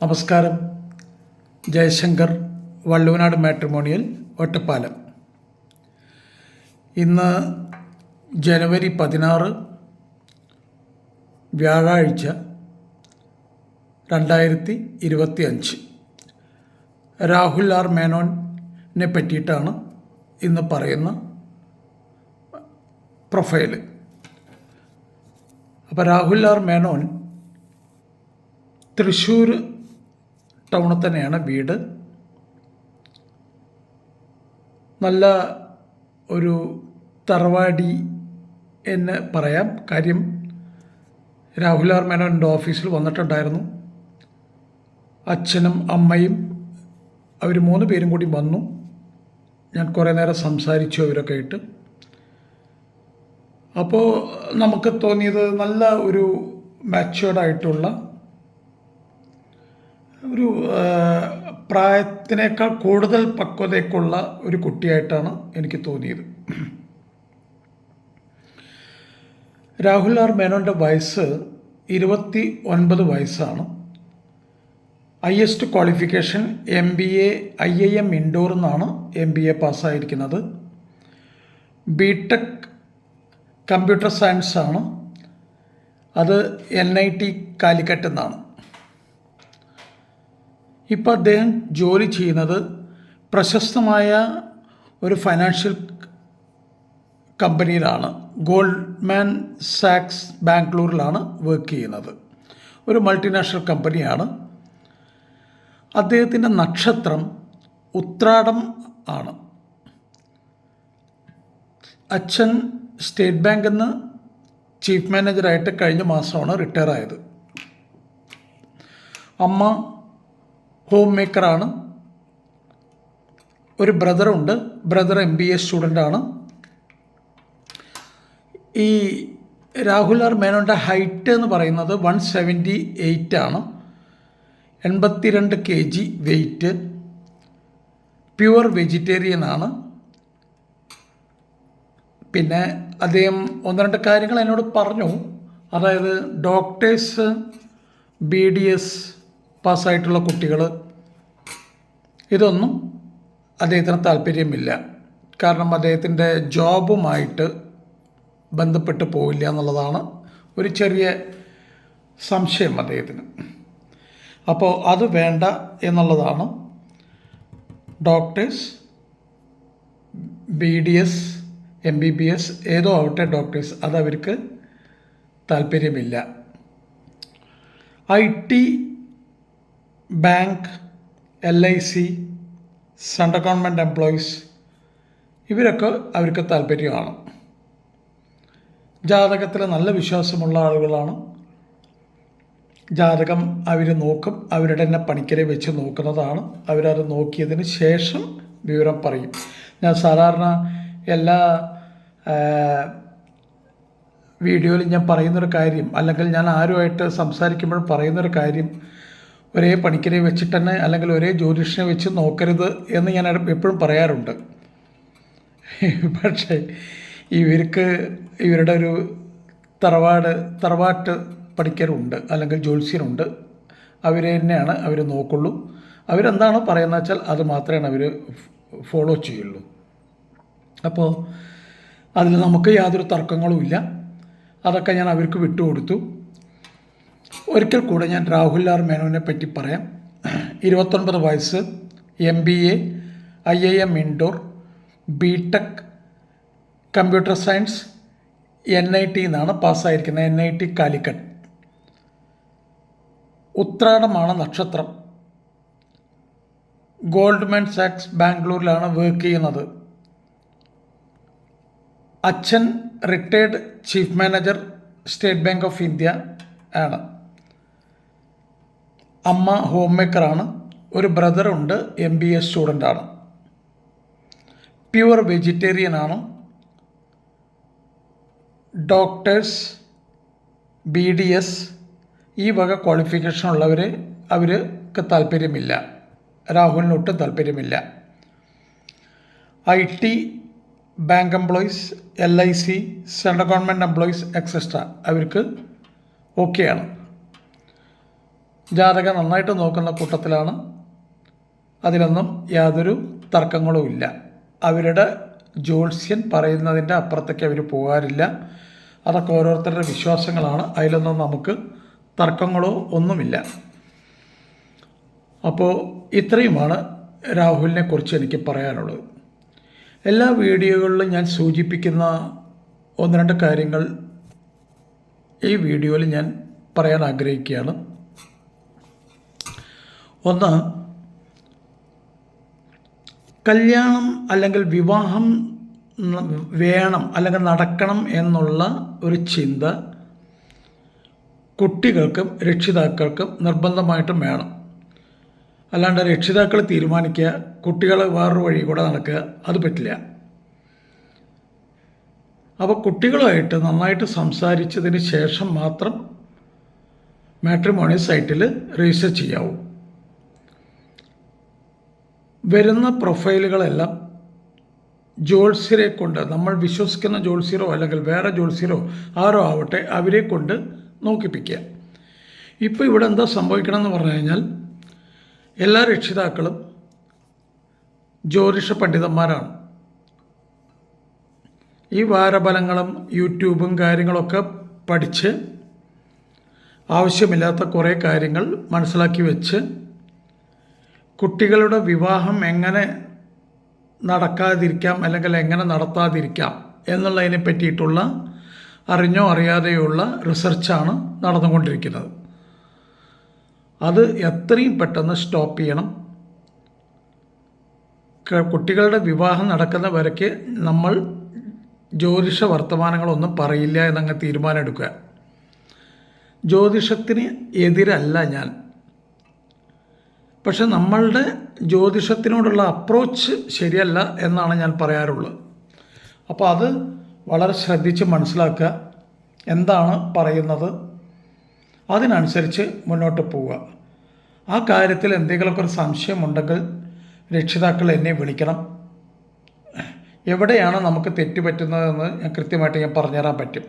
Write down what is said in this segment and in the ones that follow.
നമസ്കാരം. ജയശങ്കർ, വള്ളുവനാട് മാട്രിമോണിയൽ, ഒറ്റപ്പാലം. ഇന്ന് ജനുവരി 16 വ്യാഴാഴ്ച 2025. രാഹുൽ ആർ മേനോനെ പറ്റിയിട്ടാണ് ഇന്ന് പറയുന്ന പ്രൊഫൈല്. അപ്പോൾ രാഹുൽ ആർ മേനോൻ തൃശ്ശൂർ ടൗണിൽ തന്നെയാണ് വീട്. നല്ല ഒരു തറവാടി എന്ന് പറയാം. കാര്യം രാഹുൽ ആർ മേനോൻ്റെ ഓഫീസിൽ വന്നിട്ടുണ്ടായിരുന്നു. അച്ഛനും അമ്മയും അവർ 3 പേരും കൂടി വന്നു. ഞാൻ കുറേ നേരം സംസാരിച്ചു അവരൊക്കെ ആയിട്ട്. അപ്പോൾ നമുക്ക് തോന്നിയത് നല്ല ഒരു മാച്വേർഡായിട്ടുള്ള ഒരു പ്രായത്തിനേക്കാൾ കൂടുതൽ പക്വതയ്ക്കുള്ള ഒരു കുട്ടിയായിട്ടാണ് എനിക്ക് തോന്നിയത്. രാഹുൽ ആർ മേനോൻ്റെ വയസ്സ് 29 വയസ്സാണ്. Highest qualification MBA IIM Indore എന്നാണ് MBA പാസ്സായിരിക്കുന്നത്. BTech കമ്പ്യൂട്ടർ സയൻസ് ആണ്. അത് NIT കാലിക്കറ്റ് എന്നാണ്. ഇപ്പോൾ അദ്ദേഹം ജോലി ചെയ്യുന്നത് പ്രശസ്തമായ ഒരു ഫൈനാൻഷ്യൽ കമ്പനിയിലാണ്. ഗോൾഡ്മാൻ സാക്സ് ബാംഗ്ലൂരിലാണ് വർക്ക് ചെയ്യുന്നത്. ഒരു മൾട്ടിനാഷണൽ കമ്പനിയാണ്. അദ്ദേഹത്തിൻ്റെ നക്ഷത്രം ഉത്രാടം ആണ്. അച്ഛൻ സ്റ്റേറ്റ് ബാങ്കിൽ നിന്ന് ചീഫ് മാനേജറായിട്ട് കഴിഞ്ഞ മാസമാണ് റിട്ടയർ ആയത്. അമ്മ ഹോം മേക്കറാണ്. ഒരു ബ്രദറുണ്ട്. Brother MBA സ്റ്റുഡൻ്റാണ്. ഈ രാഹുൽ ആർ മേനോൻ്റെ ഹൈറ്റ് എന്ന് പറയുന്നത് 178 ആണ്. 82 kg വെയ്റ്റ്. പ്യുവർ വെജിറ്റേറിയൻ ആണ്. പിന്നെ അദ്ദേഹം 1-2 കാര്യങ്ങൾ എന്നോട് പറഞ്ഞു. അതായത് ഡോക്ടേഴ്സ്, BDS പാസ്സായിട്ടുള്ള കുട്ടികൾ, ഇതൊന്നും അദ്ദേഹത്തിന് താല്പര്യമില്ല. കാരണം അദ്ദേഹത്തിൻ്റെ ജോബുമായിട്ട് ബന്ധപ്പെട്ട് പോവില്ല എന്നുള്ളതാണ് ഒരു ചെറിയ സംശയം അദ്ദേഹത്തിന്. അപ്പോൾ അത് വേണ്ട എന്നുള്ളതാണ്. ഡോക്ടേഴ്സ്, BDS, MBBS ഏതോ ആവട്ടെ ഡോക്ടേഴ്സ്, അതവർക്ക് താല്പര്യമില്ല. IT, bank, LIC, central government employees, ഇവരൊക്കെ അവർക്ക് താല്പര്യമാണ്. ജാതകത്തിൽ നല്ല വിശ്വാസമുള്ള ആളുകളാണ്. ജാതകം അവർ നോക്കും. അവരുടെ തന്നെ പണിക്കരെ വെച്ച് നോക്കുന്നതാണ്. അവരത് നോക്കിയതിന് ശേഷം വിവരം പറയും. ഞാൻ സാധാരണ എല്ലാ വീഡിയോയിലും ഞാൻ പറയുന്നൊരു കാര്യം, അല്ലെങ്കിൽ ഞാൻ ആരുമായിട്ട് സംസാരിക്കുമ്പോഴും പറയുന്നൊരു കാര്യം, ഒരേ പണിക്കരെ വെച്ചിട്ട് തന്നെ അല്ലെങ്കിൽ ഒരേ ജ്യോതിഷനെ വെച്ച് നോക്കരുത് എന്ന് ഞാൻ എപ്പോഴും പറയാറുണ്ട്. പക്ഷേ ഇവരുടെ ഒരു തറവാട്ട് പണിക്കരുണ്ട്, അല്ലെങ്കിൽ ജ്യോത്സ്യനുണ്ട്. അവർ തന്നെയാണ് അവർ നോക്കുള്ളൂ. അവരെന്താണ് പറയുന്നത് വെച്ചാൽ അത് മാത്രമേ അവർ ഫോളോ ചെയ്യുള്ളൂ. അപ്പോൾ അതിൽ നമുക്ക് യാതൊരു തർക്കങ്ങളുമില്ല. അതൊക്കെ ഞാൻ അവർക്ക് വിട്ടുകൊടുത്തു. ഒരിക്കൽ കൂടെ ഞാൻ രാഹുൽ ആർ മേനോനെ പറ്റി പറയാം. 29 വയസ്സ്, MBA IIM Indore, BTech computer science NIT എന്നാണ് പാസ്സായിരിക്കുന്നത്. NIT കാലിക്കറ്റ്. ഉത്രാടമാണ് നക്ഷത്രം. ഗോൾഡ്മാൻ സാക്സ് ബാംഗ്ലൂരിലാണ് വർക്ക് ചെയ്യുന്നത്. അച്ഛൻ retired chief manager state bank of India ആണ്. അമ്മ ഹോം മേക്കറാണ്. ഒരു ബ്രദറുണ്ട്, MBA സ്റ്റുഡൻ്റാണ്. പ്യുവർ വെജിറ്റേറിയൻ ആണ്. ഡോക്ടേഴ്സ്, BDS ഈ വക ക്വാളിഫിക്കേഷൻ അവർക്ക് താല്പര്യമില്ല. രാഹുലിനൊട്ടും താല്പര്യമില്ല. IT, bank employees, LIC, central government employees etcetera അവർക്ക് ഓക്കെയാണ്. ജാതകം നന്നായിട്ട് നോക്കുന്ന കൂട്ടത്തിലാണ്. അതിലൊന്നും യാതൊരു തർക്കങ്ങളുമില്ല. അവരുടെ ജ്യോത്സ്യൻ പറയുന്നതിൻ്റെ അപ്പുറത്തേക്ക് അവർ പോകാറില്ല. അതൊക്കെ ഓരോരുത്തരുടെ വിശ്വാസങ്ങളാണ്. അതിലൊന്നും നമുക്ക് തർക്കങ്ങളോ ഒന്നുമില്ല. അപ്പോൾ ഇത്രയുമാണ് രാഹുലിനെ കുറിച്ച് എനിക്ക് പറയാനുള്ളത്. എല്ലാ വീഡിയോകളിലും ഞാൻ സൂചിപ്പിക്കുന്ന 1-2 കാര്യങ്ങൾ ഈ വീഡിയോയിൽ ഞാൻ പറയാൻ ആഗ്രഹിക്കുകയാണ്. ഒന്ന്, കല്യാണം അല്ലെങ്കിൽ വിവാഹം വേണം അല്ലെങ്കിൽ നടക്കണം എന്നുള്ള ഒരു ചിന്ത കുട്ടികൾക്കും രക്ഷിതാക്കൾക്കും നിർബന്ധമായിട്ടും വേണം. അല്ലാണ്ട് രക്ഷിതാക്കൾ തീരുമാനിക്കുക, കുട്ടികൾ വേറൊരു വഴി കൂടെ നടക്കുക, അത് പറ്റില്ല. അപ്പോൾ കുട്ടികളുമായിട്ട് നന്നായിട്ട് സംസാരിച്ചതിന് ശേഷം മാത്രം മാട്രിമോണി സൈറ്റിൽ രജിസ്റ്റർ ചെയ്യാവൂ. വരുന്ന പ്രൊഫൈലുകളെല്ലാം ജ്യോത്സ്യരെ കൊണ്ട്, നമ്മൾ വിശ്വസിക്കുന്ന ജ്യോത്സ്യരോ അല്ലെങ്കിൽ വേറെ ജ്യോത്സ്യരോ ആരോ ആവട്ടെ, അവരെ കൊണ്ട് നോക്കിപ്പിക്കുക. ഇപ്പോൾ ഇവിടെ എന്താ സംഭവിക്കണമെന്ന് പറഞ്ഞു കഴിഞ്ഞാൽ, എല്ലാ രക്ഷിതാക്കളും ജ്യോതിഷ പണ്ഡിതന്മാരാണ്. ഈ വാരഫലങ്ങളും യൂട്യൂബും കാര്യങ്ങളൊക്കെ പഠിച്ച് ആവശ്യമില്ലാത്ത കുറേ കാര്യങ്ങൾ മനസ്സിലാക്കി വെച്ച് കുട്ടികളുടെ വിവാഹം എങ്ങനെ നടക്കാതിരിക്കാം അല്ലെങ്കിൽ എങ്ങനെ നടത്താതിരിക്കാം എന്നുള്ളതിനെ പറ്റിയിട്ടുള്ള അറിഞ്ഞോ അറിയാതെയുള്ള റിസർച്ചാണ് നടന്നുകൊണ്ടിരിക്കുന്നത്. അത് എത്രയും പെട്ടെന്ന് സ്റ്റോപ്പ് ചെയ്യണം. കുട്ടികളുടെ വിവാഹം നടക്കുന്ന വരയ്ക്ക് നമ്മൾ ജ്യോതിഷ വർത്തമാനങ്ങളൊന്നും പറയില്ല എന്നങ്ങ് തീരുമാനം എടുക്കുക. ജ്യോതിഷത്തിന് എതിരല്ല ഞാൻ, പക്ഷെ നമ്മളുടെ ജ്യോതിഷത്തിനോടുള്ള അപ്രോച്ച് ശരിയല്ല എന്നാണ് ഞാൻ പറയാറുള്ളത്. അപ്പോൾ അത് വളരെ ശ്രദ്ധിച്ച് മനസ്സിലാക്കുക, എന്താണ് പറയുന്നത്, അതിനനുസരിച്ച് മുന്നോട്ട് പോവുക. ആ കാര്യത്തിൽ എന്തെങ്കിലുമൊക്കെ ഒരു സംശയമുണ്ടെങ്കിൽ രക്ഷിതാക്കൾ എന്നെ വിളിക്കണം. എവിടെയാണ് നമുക്ക് തെറ്റുപറ്റുന്നതെന്ന് കൃത്യമായിട്ട് ഞാൻ പറഞ്ഞുതരാൻ പറ്റും.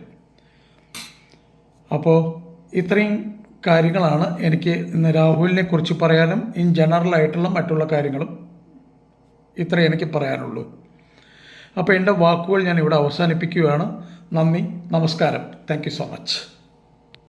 അപ്പോൾ ഇത്രയും കാര്യങ്ങളാണ് എനിക്ക് ഇന്ന് രാഹുലിനെ കുറിച്ച് പറയാനും ഇൻ ജനറലായിട്ടുള്ള മറ്റുള്ള കാര്യങ്ങളും ഇത്രയും എനിക്ക് പറയാനുള്ളൂ. അപ്പോൾ എൻ്റെ വാക്കുകൾ ഞാൻ ഇവിടെ അവസാനിപ്പിക്കുകയാണ്. നന്ദി, നമസ്കാരം. Thank you so much.